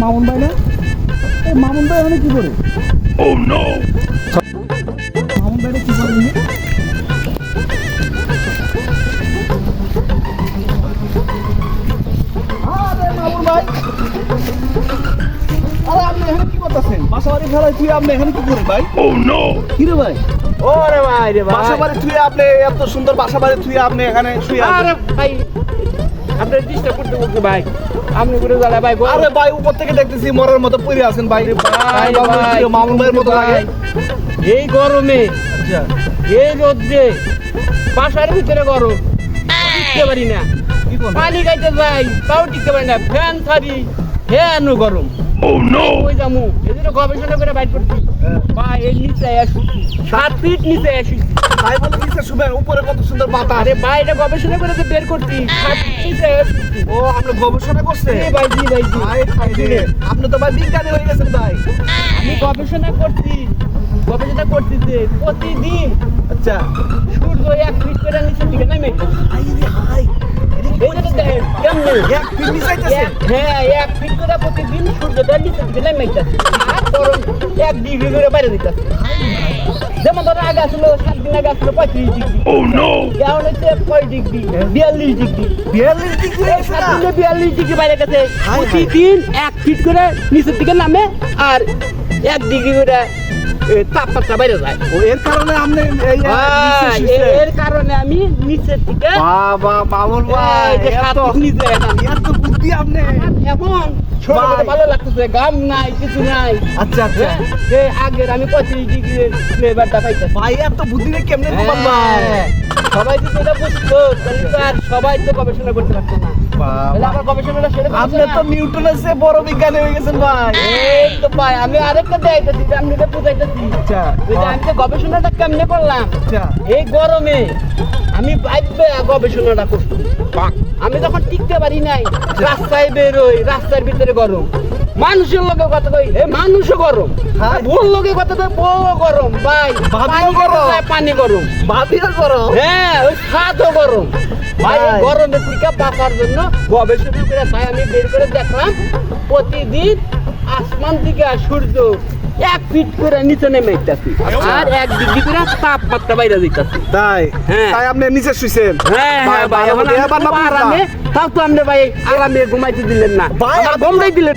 মামুন ভাই না? এই মামুন ভাই এখানে কি করে? মামুন ভাইটা কি করে নিয়ে? আরে মামুন ভাই, আরে আপনি এখানে কি করতেছেন? বাসা বাড়ি ফেলাই তুই আপনি এখানে কি করে ভাই? কি রে ভাই? ওরে ভাই রে ভাই, বাসা বাড়ি তুই আপনি এত সুন্দর বাসা বাড়ি তুই আপনি এখানে শুয়ে আছেন। আরে ভাই আপনি ডিস্টার্ব করতে বলতে ভাই, আপনি করে জ্বালা ভাই গো। আরে ভাই উপর থেকে দেখতেছি মরার মতো পড়ে আছেন ভাই। ভাই, বাবু, ভাই, মামুন ভাইয়ের মতো লাগে। এই গরমে আচ্ছা এই রোদে বাসার ভিতরে গরম টিকতে পারি না, কি বল? পানি খাইতে যাই তাও টিকতে পারি না, ফ্যান ছাড়ি ফ্যানও গরম। ওই যামু এজন্য গবেষণা করে বাইর করছি ভাই, এই নিচে আসি 7 ফিট নিচে আসি। ভাই বলে নিচে শুবেন, উপরে কত সুন্দর বাতাস। আরে ভাই এটা গবেষণা করে তো বের করছি 7 ফিট নিচে আসি। ও আপনি গবেষণা করছেন? জি ভাই, জি ভাই, জি। ভাই ভাই রে, আপনি তো ভাই বিজ্ঞানী হয়ে গেছেন ভাই। আমি গবেষণা করছি যে প্রতিদিন আচ্ছা সূর্য 1 ফিট করে নিচের দিকে নামে। ভাই রে ভাই, এই যে দেখেন কেমনে এক ফিট যাইতেছে। হ্যাঁ 1 ফিট করে প্রতিদিন সূর্যটা নিচের দিকে নামে যাচ্ছে, আর গরম 1 ডিগ্রি করে বাইরে দিতেছে। যেমন ধরো আগে আসলো 7 দিন আগে আসলো 35 ডিগ্রি, এখন হচ্ছে 6 ডিগ্রি 42 ডিগ্রি। 42 ডিগ্রি এই আছে 7 না? দিনে 42 ডিগ্রি বাইরে গেছে। হায় হায়। প্রতিদিন 1 ফিট করে নিচের দিকে নামে আর 1 ডিগ্রি করে তাপমাত্রা বাইরে যায়। ও এর কারণে আপনি এই ভাই, এর কারণে আমি নিচের দিকে বাবা মামুন ভাই, এই যে এত 7 ফিট নিচে এলাম। এত বুদ্ধি আপনি। এখন ছোটবেলা ভাই। ভালো লাগতেছে, গাম নাই কিছু নাই। আচ্ছা আচ্ছা হ্যাঁ, এই আগের আমি 35 ডিগ্রি ফ্লেভারটা পাইতাম। ভাই, এত বুদ্ধি রে কেমনে করবেন ভাই? সবাই যদি এটা বুঝতো তাহলে তো আর সবাই তো গবেষণা করতে পারতো না। তাহলে আমার গবেষণাটা সেরে আপনি তো নিউটনের চেয়ে বড় বিজ্ঞানী হয়ে গেছেন ভাই। এই তো ভাই, আমি আরেকটা দেখাইতেছি, আমি এটা বুঝাইতেছি। আচ্ছা ওই যে আমি যে গবেষণাটা কেমনে করলাম, আচ্ছা এই গরমে আমি বাইবে গবেষণাটা করছি। আমি যখন টিকতে পারি নাই, রাস্তায় বেরোই, রাস্তার ভিতরে গরম, মানুষের লোকে কথা কই এ মানুষও গরম, হ্যাঁ। ভুল লোকে কথা কই বউ গরম, ভাই ভাবিও পানি গরম। গরম, পানি গরম, ভাবিও করো। হ্যাঁ ওই ছাদও গরম। ভাই এই ভাই। গরমের থেকে বাঁচার জন্য গবেষণা করে তাই আমি বের করে দেখলাম প্রতিদিন আসমান থেকে সূর্য 1 ফিট করে নিচে নেমে যাচ্ছে আর 1 ডিগ্রি করে তাপমাত্রা বাইরে যাইতেছে। তাই হ্যাঁ। তাই আপনি নিচে শুইছেন? হ্যাঁ হ্যাঁ ভাই, ভালো এখন করে আমি এবার না খুব বুঝলাম। আরামে, তাও তো আপনি ভাই আরামে ঘুমাইতে দিলেন না, ভাই, আমার আমি- ঘুমটাই দিলেন।